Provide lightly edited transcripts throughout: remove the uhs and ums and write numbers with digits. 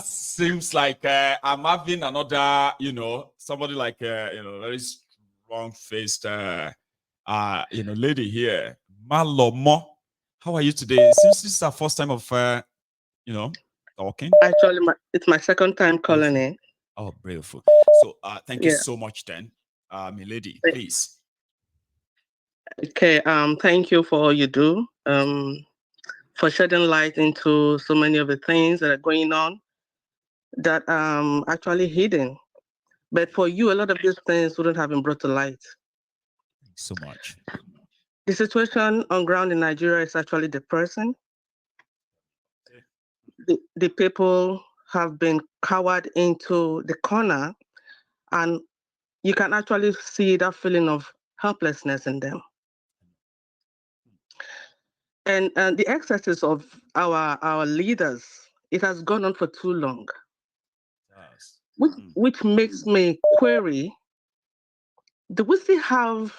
Seems like I'm having another, somebody like very strong-faced lady here. Malomo. How are you today? Since this is our first time of talking. Actually, it's my second time calling in. Oh, beautiful. So thank you Yeah. so much then. My lady, please. Okay. Thank you for all you do. For shedding light into so many of the things that are going on that actually hidden. But for you, a lot of these things wouldn't have been brought to light. Thanks so much. The situation on ground in Nigeria is actually depressing. The people have been cowered into the corner, and you can actually see that feeling of helplessness in them. And the excesses of our leaders, it has gone on for too long, Yes. which makes me query: do we still have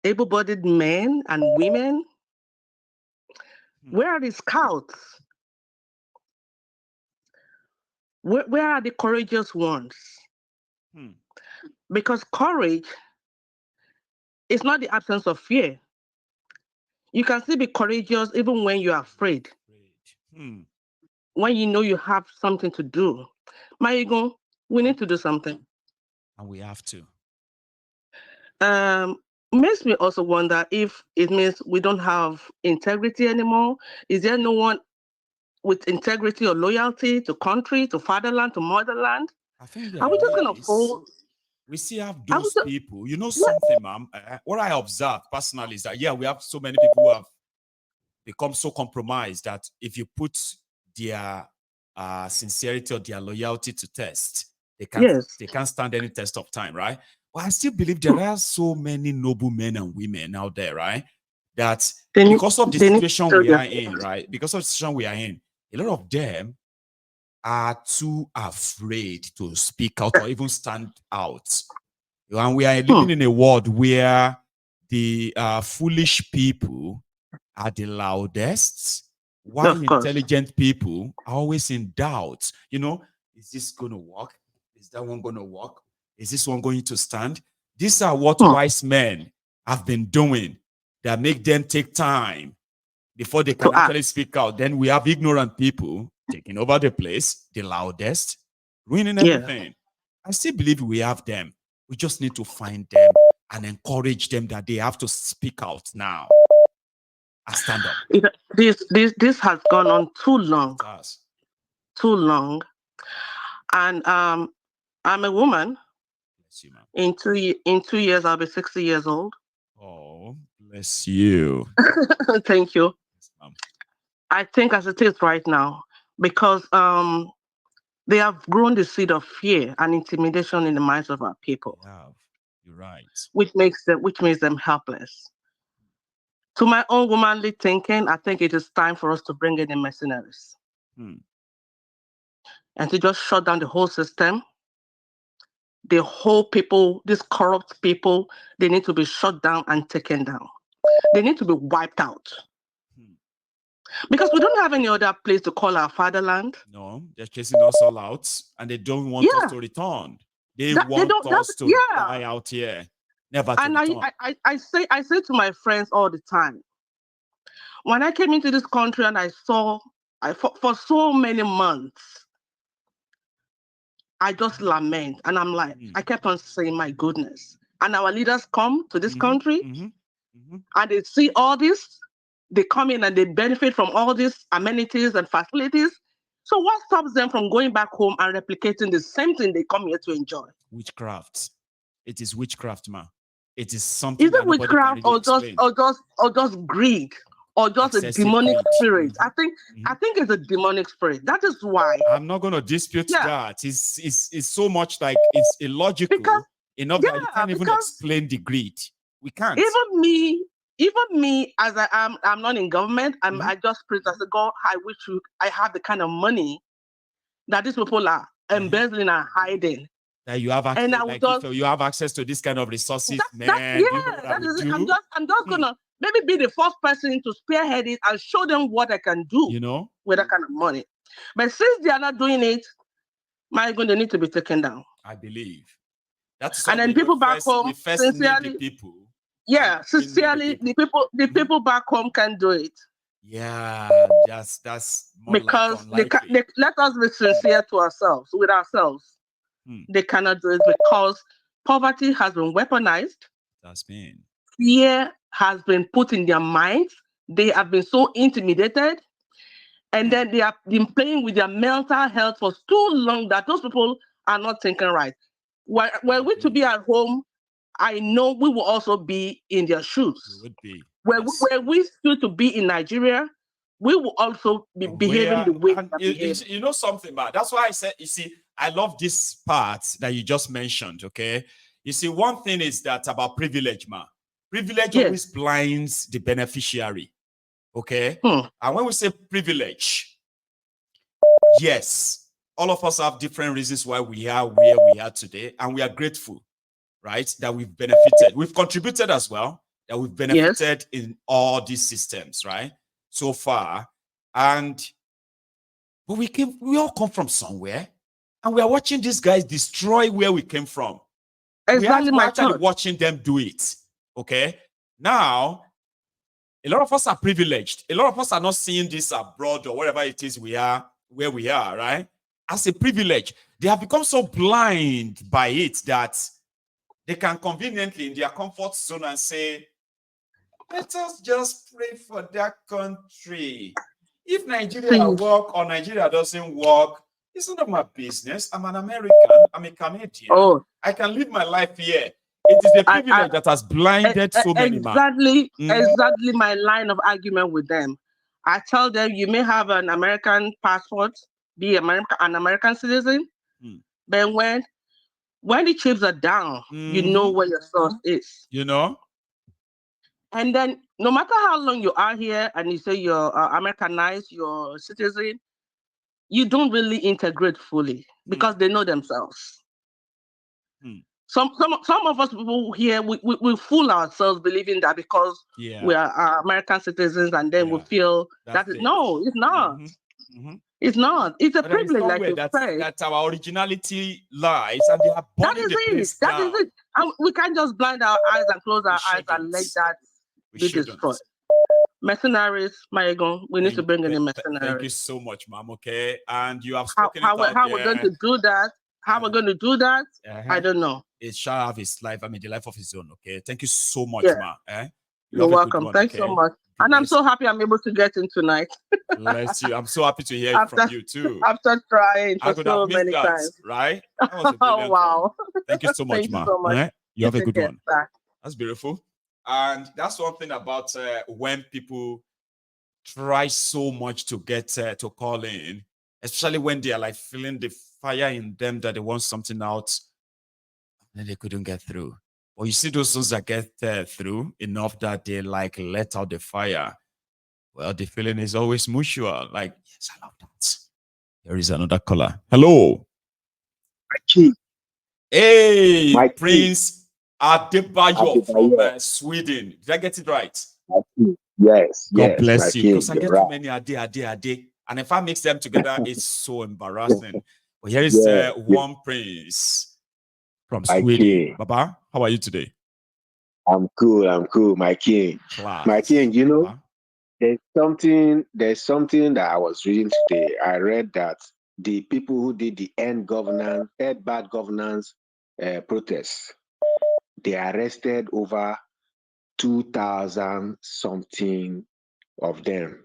able-bodied men and women? Where are the scouts? Where are the courageous ones? Because courage is not the absence of fear. You can still be courageous even when you're afraid. When you know you have something to do. Maigo, we need to do something. And we have to. Makes me also wonder if it means we don't have integrity anymore. Is there no one with integrity or loyalty to country, to fatherland, to motherland? I think Are we just going to fold? We still have those people. You know something, ma'am? What I observe personally is that, we have so many people who have become so compromised that if you put their sincerity or their loyalty to test, they can't stand any test of time, right? But I still believe there are so many noble men and women out there, right? That because of the situation we are in, right? Because of the situation we are in, a lot of them are too afraid to speak out or even stand out. And we are living in a world where the foolish people are the loudest, while intelligent people are always in doubt. Is this going to work? Is that one going to work? Is this one going to stand? These are what wise men have been doing that make them take time before they can actually speak out. Then we have ignorant people taking over the place, the loudest, ruining everything. I still believe we have them. We just need to find them and encourage them that they have to speak out now. I stand up. This has gone on too long. Too long. And I'm a woman. Bless you, ma'am. In 2 years, I'll be 60 years old. Oh, bless you. Thank you. Yes, I think as it is right now, because they have grown the seed of fear and intimidation in the minds of our people. Yeah, you're right. Which makes them helpless. To my own womanly thinking, I think it is time for us to bring in the mercenaries. And to just shut down the whole system. The whole people, these corrupt people, they need to be shut down and taken down. They need to be wiped out. Because we don't have any other place to call our fatherland. No, they're chasing us all out, and they don't want us to return. They want us to die out here, never to return. I say to my friends all the time, when I came into this country and I saw, for so many months, I just lament, and I'm like, I kept on saying, my goodness. And our leaders come to this country, and they see all this. They come in and they benefit from all these amenities and facilities. So what stops them from going back home and replicating the same thing they come here to enjoy? Witchcraft. It is witchcraft, ma. It is something. Is it witchcraft or just greed? Or just a demonic spirit. I think it's a demonic spirit. That is why I'm not going to dispute that. It's so much like it's illogical enough that you can't even explain the greed. We can't. Even me, as I am, I'm not in government. I just pray. I say, God, I wish I have the kind of money that these people are embezzling and hiding. That you have access, if you have access to this kind of resources, man. I'm just gonna maybe be the first person to spearhead it and show them what I can do with that kind of money. But since they are not doing it, my God, they need to be taken down. I believe that's And then something people back home, we first need the sincerely, people. yeah, sincerely, the people back home can do it. Yeah, that's more because like unlikely. they let us be sincere to ourselves, with ourselves. They cannot do it because poverty has been weaponized. That's mean. Fear has been put in their minds. They have been so intimidated. And then they have been playing with their mental health for too long that those people are not thinking right. Were we to be at home, I know we will also be in their shoes. We would be. Were we still to be in Nigeria, we will also be behaving the way you know something, man. That's why I said, you see, I love this part that you just mentioned, okay? You see, one thing is that about privilege, man. Privilege always blinds the beneficiary, okay? And when we say privilege, yes, all of us have different reasons why we are where we are today, and we are grateful, right, that we've benefited. We've contributed as well, that we've benefited in all these systems, right, so far. But we all come from somewhere, and we are watching these guys destroy where we came from. Exactly, we're actually watching them do it. Okay, now a lot of us are privileged. A lot of us are not seeing this abroad or wherever it is where we are, right? As a privilege, they have become so blind by it that they can conveniently in their comfort zone and say, let us just pray for that country. If Nigeria work or Nigeria doesn't work, it's none of my business. I'm an American. I'm a Canadian. I can live my life here. It is the privilege that has blinded so many. Exactly my line of argument with them. I tell them, you may have an American passport, be an American citizen, but when the chips are down, you know where your source is. You know? And then no matter how long you are here and you say you're Americanized, you're a citizen, you don't really integrate fully because they know themselves. Some of us people here, we fool ourselves believing that because we are American citizens and then we feel no, it's not. It's not. It's a privilege, like you say. That's our originality lies, and they are burning the place down. That is it. And we can't just blind our eyes and close our eyes and let that be destroyed. Mercenaries, Maegon, we need to bring in the mercenaries. Thank you so much, ma'am. Okay, and you have spoken how we're going to do that. How we're going to do that, I don't know. It shall have his life. I mean, the life of his own. Okay, thank you so much, ma'am. You're welcome. Thanks so much. And I'm so happy I'm able to get in tonight. Bless you. I'm so happy to hear from you too. After trying for so many times. Right? That was a brilliant wow. One. Thank you so much, ma. So much. You have a good one. That's beautiful. And that's one thing about when people try so much to get to call in, especially when they are like feeling the fire in them that they want something out, and they couldn't get through. Or you see those ones that get through enough that they like let out the fire. Well, the feeling is always mutual. Like, yes, I love that. There is another caller. Hello. Hey, my Prince Adebayo from Sweden. Did I get it right? Yes. God bless you. Because I get too many Ade. And if I mix them together, it's so embarrassing. But here is one Prince from Sweden. Baba, how are you today? I'm cool, my king. Class. My king, you know, Baba? there's something that I was reading today. I read that the people who did the end bad governance protests, they arrested over 2,000 something of them.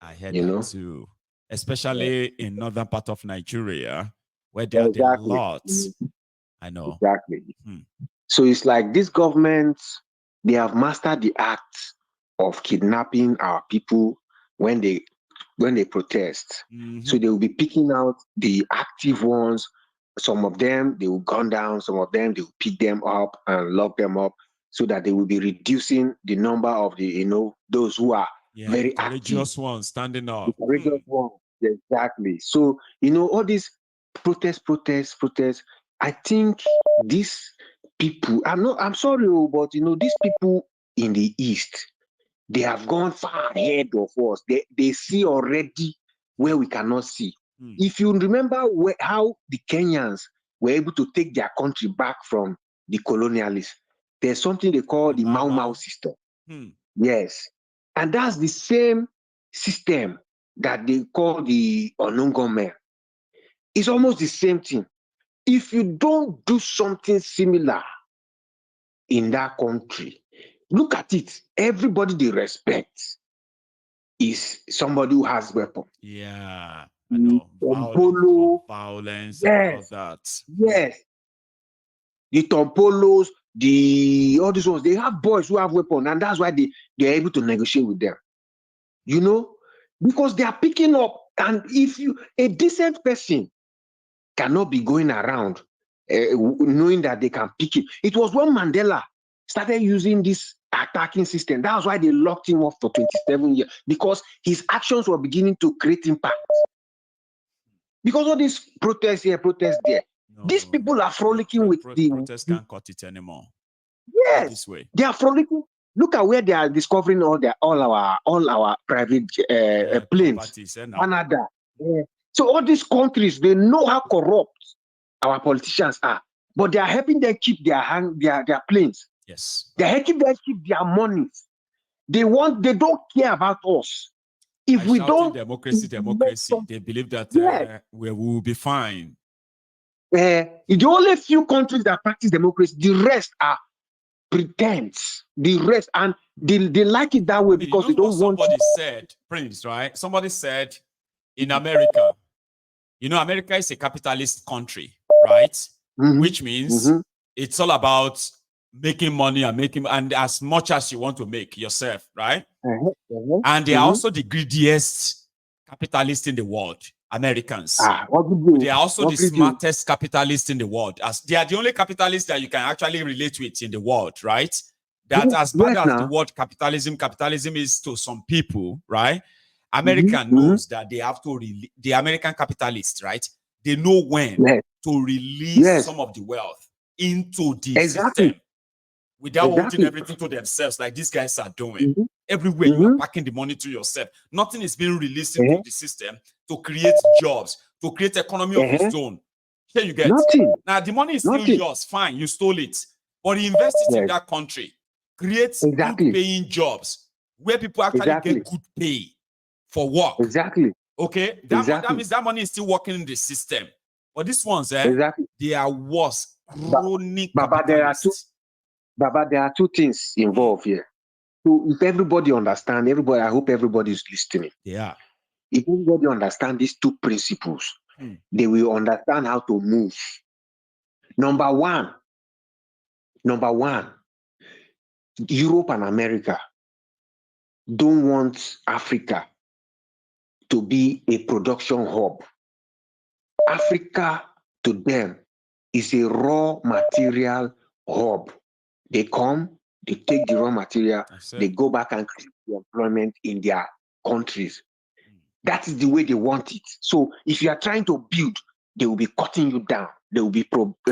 I heard that too. Especially in northern part of Nigeria, where there are a lot. I know. Exactly. So it's like this government, they have mastered the act of kidnapping our people when they protest. So they will be picking out the active ones. Some of them they will gun down, some of them they will pick them up and lock them up so that they will be reducing the number of the those who are very courageous ones standing up. The courageous ones, exactly. So all these protests. I think these people, I'm sorry, but these people in the East, they have gone far ahead of us. They see already where we cannot see. If you remember how the Kenyans were able to take their country back from the colonialists, there's something they call the Mau Mau system. Yes. And that's the same system that they call the Onungome. It's almost the same thing. If you don't do something similar in that country, look at it. Everybody they respect is somebody who has weapon. Yeah, I know. Violence yes, and all that. Yes. The Tompolos, all these ones, they have boys who have weapon, and that's why they're able to negotiate with them. You know, because they are picking up, and if a decent person cannot be going around knowing that they can pick it. It was when Mandela started using this attacking system. That was why they locked him up for 27 years, because his actions were beginning to create impact. Because all these protests here, protests there, these people are frolicking with the protests can't cut it anymore. Yes, this way. They are frolicking. Look at where they are discovering all our private planes. Canada. So all these countries, they know how corrupt our politicians are, but they are helping them keep their planes. Yes. They're helping them keep their money. They don't care about us. If we don't democracy, they believe that we will be fine. The only few countries that practice democracy, the rest are pretense. The rest, and they like it that way because they don't want. Somebody said, Prince, right? Somebody said in America, America is a capitalist country, right? Which means it's all about making money and as much as you want to make yourself, right? And they are also the greediest capitalists in the world, Americans. They are also the smartest capitalists in the world. As they are the only capitalists that you can actually relate with in the world, right? That as bad as the word capitalism is to some people, right? America knows that they have to the American capitalists, right? They know when to release some of the wealth into the system without wanting everything to themselves, like these guys are doing. Everywhere you are packing the money to yourself. Nothing is being released into the system to create jobs, to create economy of its own. Here you get. Now the money is still yours, fine, you stole it. But invest it in that country. Create good paying jobs where people actually get good pay for work. Okay? That means that money is still working in the system. But these ones, they are worse. Chronic capitalists. Baba, there are two things involved here. So if everybody understands, I hope everybody is listening. Yeah. If everybody understands these two principles, they will understand how to move. Number one, Europe and America don't want Africa to be a production hub. Africa, to them, is a raw material hub. They come, they take the raw material, they go back and create the employment in their countries. That is the way they want it. So if you are trying to build, they will be cutting you down. They will be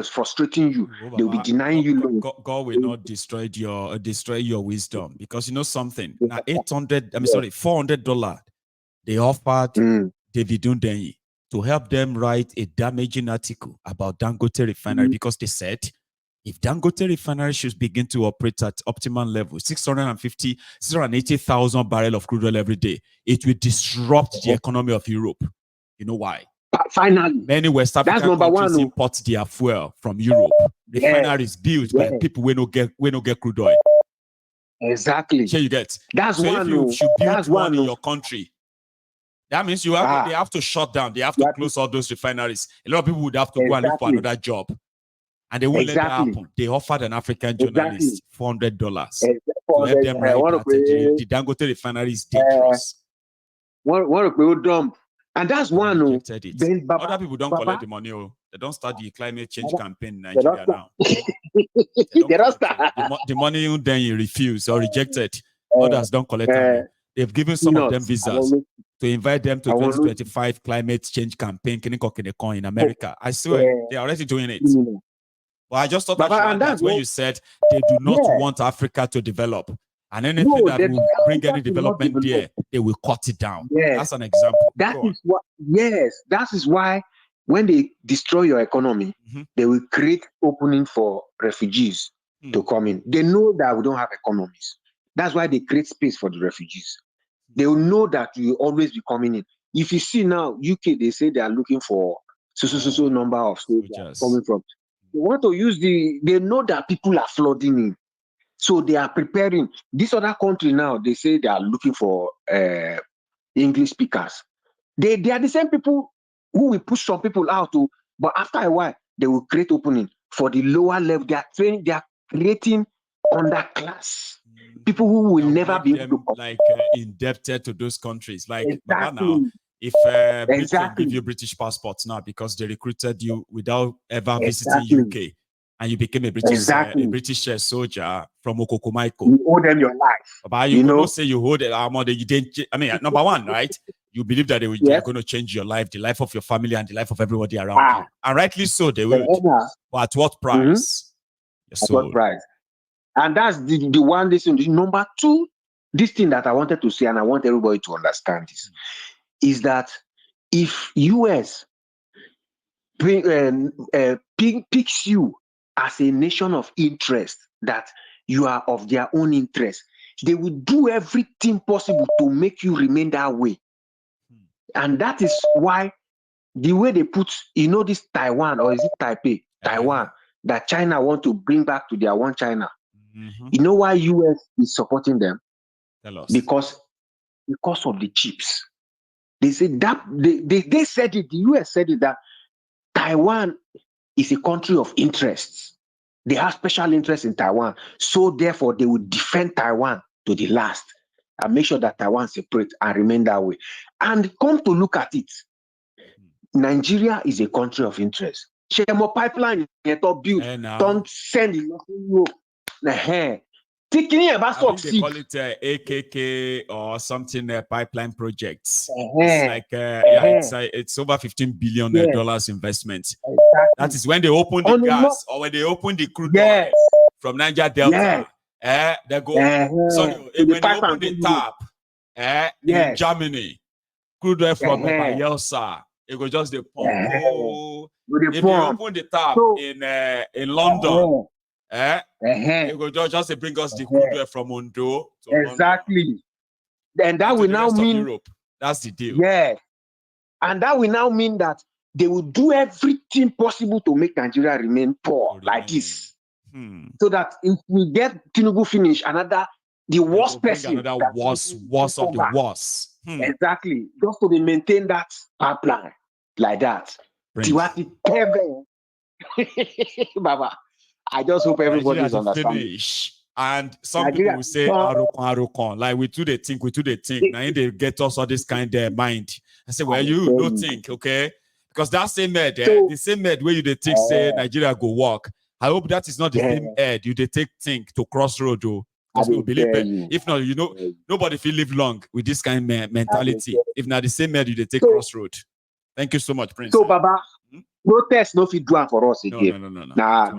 frustrating you. They will be denying you. God will not destroy your wisdom, because you know something. Now $400 they offered David Undenyi to help them write a damaging article about Dangote Refinery, because they said if Dangote Refinery should begin to operate at optimal level, 680,000 barrels of crude oil every day, it will disrupt the economy of Europe. You know why? Finally, many West African countries import their fuel from Europe. Refineries built by people who no get crude oil. Exactly. Here you get. That's so one. If you should build one in your country, that means they have to shut down. They have to close all those refineries. A lot of people would have to go and look for another job. And they won't let that happen. They offered an African journalist $400 to help them write that the Dangote Refinery is dangerous. And that's one. Other people don't collect the money. They don't start the climate change campaign in Nigeria now. The money then you refuse or rejected. Others don't collect money. They've given some of them visas to invite them to 2025 climate change campaign in America. I swear, they're already doing it. Well, I just thought that when you said they do not want Africa to develop. And anything that will bring any development there, they will cut it down. Yes. That's an example. That is why when they destroy your economy, they will create opening for refugees to come in. They know that we don't have economies. That's why they create space for the refugees. They will know that you will always be coming in. If you see now, UK, they say they are looking for so number of soldiers coming from. They want to use they know that people are flooding in. So they are preparing. This other country now, they say they are looking for English speakers. They are the same people who will push some people out to, but after a while, they will create opening for the lower level. They are creating underclass. People who will never be able to indebted to those countries. Like exactly. Baba now, if Britain give you British passports now because they recruited you without ever visiting UK, and you became a British soldier from Okokomaiko. You owe them your life. But you know, say you hold it. You didn't. I mean, number one, right? You believe that they are going to change your life, the life of your family, and the life of everybody around you. And rightly so, they would. But at what price? At what price? And that's the one thing. Number two, this thing that I wanted to say, and I want everybody to understand this, is that if US picks you as a nation of interest, that you are of their own interest, they will do everything possible to make you remain that way. And that is why the way they put, this Taiwan, or is it Taipei? Taiwan, that China want to bring back to their one China. You know why US is supporting them? Tell us. Because of the chips. They said that they said it, the US said it, that Taiwan is a country of interests. They have special interest in Taiwan. So therefore, they will defend Taiwan to the last and make sure that Taiwan separates and remain that way. And come to look at it, Nigeria is a country of interest. Shemo pipeline built, don't send it. I think they call it AKK or something, pipeline projects. It's like, it's over $15 billion investment. Exactly. That is when they open the gas or when they open the crude oil from Niger Delta. They go. When they open the tap in Germany, crude oil from Bayelsa, it will just the pump. If you open the tap in London, it will just bring us the crude oil from Ondo to exactly. London. And that will now mean Europe. That's the deal. Yeah. And that will now mean that they will do everything possible to make Nigeria remain poor like this. So that if we get Tinubu finish, the worst person. Another worst of the worst. Exactly. Just to maintain that pipeline like that. Baba, I just hope everybody is understanding. Finish. And some people will say, Arukon. Like we do the think. Now they get us all this kind of mind. I say, well, you don't think, okay? Because that same head, the same head where you they think say Nigeria go walk. I hope that is not the same head you they think to crossroad, though. Because we believe it. If not, nobody will live long with this kind of mentality. If not the same head you they take crossroad. Thank you so much, Prince. So, Baba, protest no fit do for us again. No. Nah,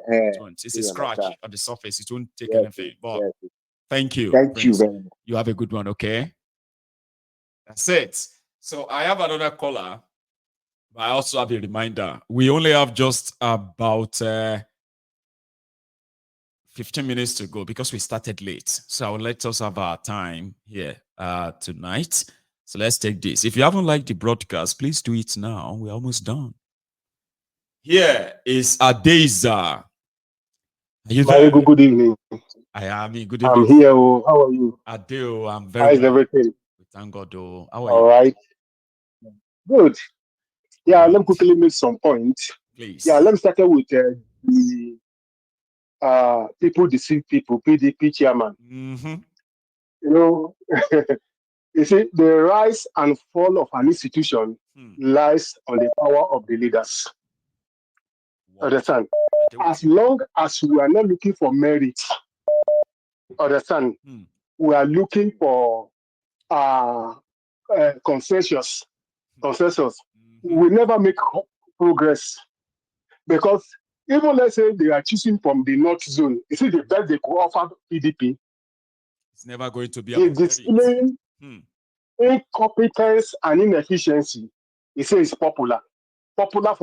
it's a scratch on the surface. It won't take anything. But thank you. Thank you very much. You have a good one, okay? That's it. So I have another caller. But I also have a reminder. We only have just about 15 minutes to go because we started late. So I'll let us have our time here tonight. So let's take this. If you haven't liked the broadcast, please do it now. We're almost done. Here is Adeza. Are you there? Good evening. Good evening. I'm here. How are you? Adeo, I'm very How's everything? Thank God. How are you? All right. Good. Yeah, let me quickly make some points. Please. Yeah, let me start with the people deceive people, PDP chairman. You see, the rise and fall of an institution lies on the power of the leaders. Understand? As long as we are not looking for merit, understand? We are looking for consensus. We never make progress because even let's say they are choosing from the North Zone, you see the best they could offer PDP It's never going to be He's displaying incompetence and inefficiency. He says it's popular. Popular for